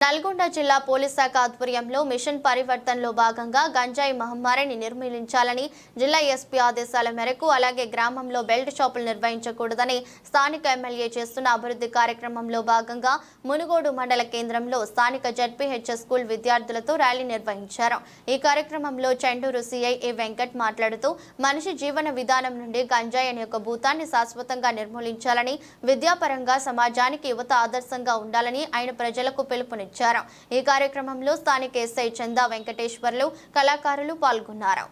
నల్గొండ జిల్లా పోలీస్ శాఖ ఆధ్వర్యంలో మిషన్ పరివర్తనలో భాగంగా గంజాయి మహమ్మారిని నిర్మూలించాలని జిల్లా ఎస్పీ ఆదేశాల మేరకు అలాగే గ్రామంలో బెల్ట్ షాపులు నిర్వహించకూడదని స్థానిక ఎమ్మెల్యే చేస్తున్న అభివృద్ధి కార్యక్రమంలో భాగంగా మునుగోడు మండల కేంద్రంలో స్థానిక జెడ్పీహెచ్ఎస్ స్కూల్ విద్యార్థులతో ర్యాలీ నిర్వహించారు। ఈ కార్యక్రమంలో చెండూరు సిఐ ఏ వెంకట్ మాట్లాడుతూ మనిషి జీవన విధానం నుండి గంజాయి అనే ఒక భూతాన్ని శాశ్వతంగా నిర్మూలించాలని విద్యాపరంగా సమాజానికి యువత ఆదర్శంగా ఉండాలని ఆయన ప్రజలకు పిలుపునిచ్చారు। ఈ కార్యక్రమంలో స్థానిక ఎస్ఐ చందా వెంకటేశ్వర్లు కళాకారులు పాల్గొన్నారు।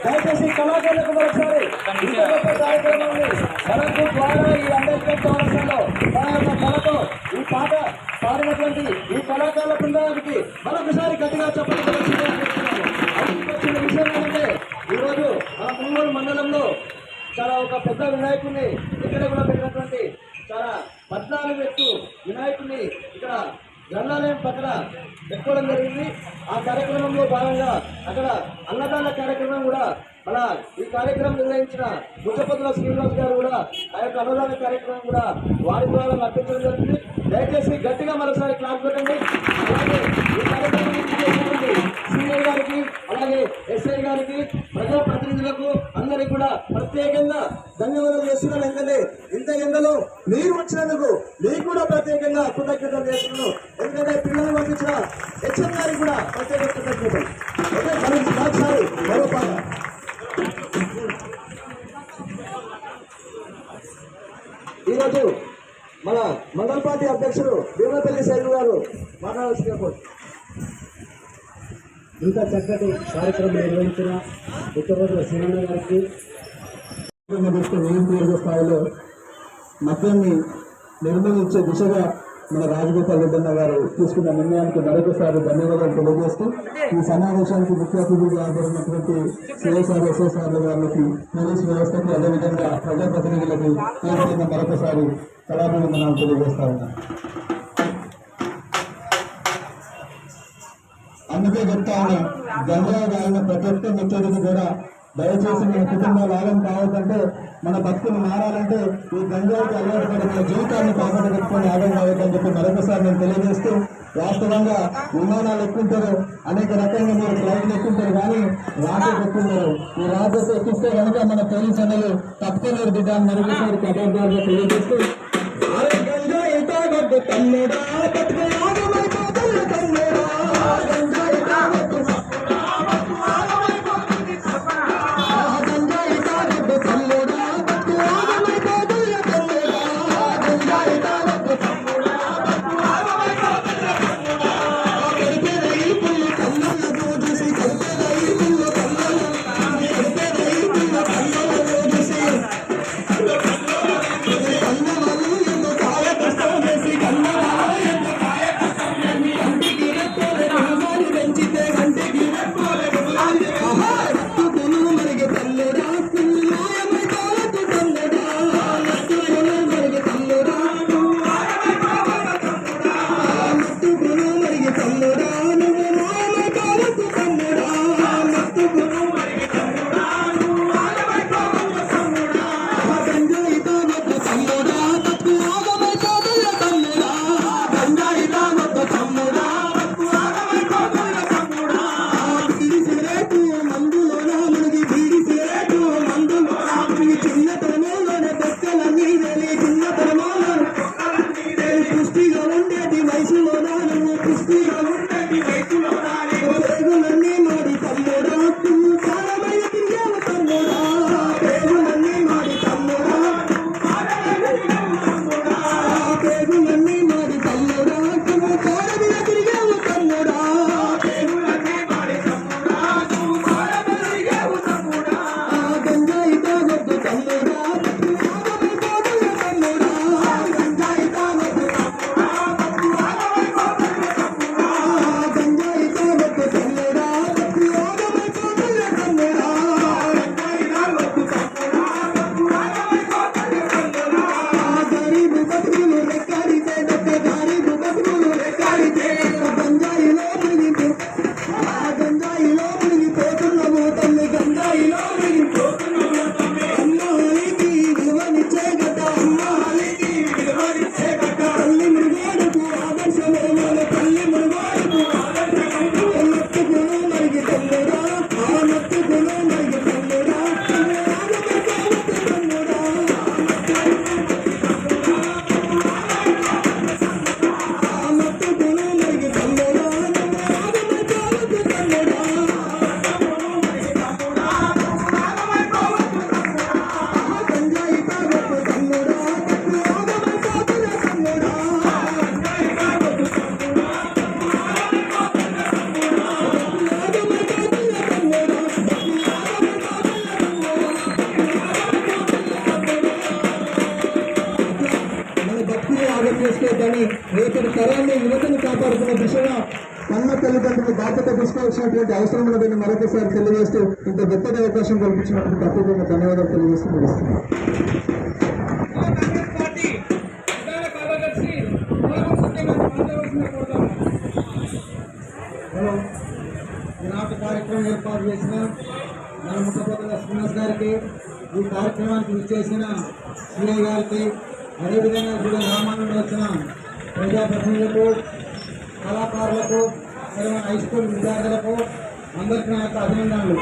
దయచేసి కళాకారులకు మరొకసారి కార్యక్రమాన్ని మనకు ద్వారా ఈ అంబేద్కర్ చౌరస్తాలో మన యొక్క కళతో ఈ పాట పాడినటువంటి ఈ కళాకారుల బృందానికి మరొకసారి గట్టిగా చెప్పాల్సిన విషయం ఏంటంటే ఈరోజు మన మునుగోడు మండలంలో చాలా ఒక పెద్ద వినాయకుడిని ఇక్కడ కూడా పెట్టినటువంటి చాలా 14 ఎత్తు వినాయకుడిని ఇక్కడ గ్రంథాలయం పక్కన పెట్టుకోవడం జరిగింది। ఆ కార్యక్రమంలో భాగంగా అక్కడ అన్నదాన కార్యక్రమం కూడా మన ఈ కార్యక్రమం నిర్వహించిన ముచ్చపతుల శ్రీనివాస్ గారు కూడా ఆ యొక్క అన్నదాన కార్యక్రమం కూడా వారి ద్వారా నడిపించడం జరిగింది। దయచేసి గట్టిగా మరోసారి క్లాస్ పెట్టండి। అలాగే ఈ కార్యక్రమం సీఐ గారికి అలాగే ఎస్ఐ గారికి ప్రజాప్రతినిధులకు అందరికీ కూడా ప్రత్యేకంగా ధన్యవాదాలు చేస్తున్నాను। ఎందుకంటే ఇంత ఎండలో మీరు వచ్చినందుకు మీకు కూడా ప్రత్యేకంగా కృతజ్ఞతలు చేస్తున్నాను। ఎందుకంటే పిల్లలు పంపించిన హెచ్ఎం గారికి కూడా ప్రత్యేక కృతజ్ఞతలు। ఓకే, మరొకసారి మరో పాట ఈరోజు మన మండల పార్టీ అధ్యక్షుడు భీమపల్లి శైలు గారు మాట్లాడాల్సిన ఇంత చక్కటి కార్యక్రమం నిర్వహించిన ఉత్తరప్రదేశ్ శ్రీనగర్ గారికి నియోజకవర్గ స్థాయిలో మద్యాన్ని నిర్మూలించే దిశగా మన రాజగోపాల్ రెడ్డి గారు తీసుకున్న నిర్ణయానికి మరొకసారి ధన్యవాదాలు తెలియజేస్తూ ఈ సమావేశానికి ముఖ్య అతిథిగా హాజరైనటువంటి సిఎస్ఆర్ ఎస్ఎస్ఆర్ల గారికి పోలీస్ వ్యవస్థకు అదేవిధంగా ప్రజాప్రతినిధులకు మరొకసారి కళాభివందనాలు తెలియజేస్తా ఉన్నాం. అందుకే చెప్తా ఉన్నాం, గంజాయి తాగిన ప్రతి ఒక్క మిత్రుడికి కూడా దయచేసి మన కుటుంబాలు ఆగం కావద్దంటే, మన భక్తులు మారాలంటే ఈ గంజాయికి అలవాటు పడి మన జీవితాన్ని కాపాడబెట్టుకొని ఆగం కావద్దని చెప్పి మరొకసారి నేను తెలియజేస్తూ, వాస్తవంగా విమానాలు ఎక్కుంటారు, అనేక రకంగా మీరు ఫ్లైట్లు ఎక్కుంటారు, కానీ రాకెట్ ఎక్కుంటారు. ఈ రాకెట్ ఎక్కిస్తే కనుక మన పోలీస్ అన్నలు తప్పనిసరి బిడ్డాన్ని మరొకసారి కబర్దారుగా తెలియజేస్తూ చేసుకోవద్దని రేపటి తరాన్ని యువతను కాపాడుతున్న దిశగా కన్న తల్లిదండ్రులు బాధ్యత తీసుకోవాల్సినటువంటి అవసరం ఉన్నదని మరొకసారి తెలియజేస్తూ ఇంత గొప్పగా అవకాశం కల్పించినప్పుడు ప్రత్యేకంగా ధన్యవాదాలు తెలియజేస్తూ ముగిస్తున్నాను. ఈనాటి కార్యక్రమం ఏర్పాటు చేసిన మన ముఖ్యమంత్రి శ్రీనివాస్ గారికి, ఈ కార్యక్రమానికి విచ్చేసిన సిఐ గారికి, అదేవిధంగా కూడా గ్రామాల నుండి వచ్చిన ప్రజాప్రతినిధులకు, కళాకారులకు, హై స్కూల్ విద్యార్థులకు అందరికీ నా యొక్క అభినందనలు.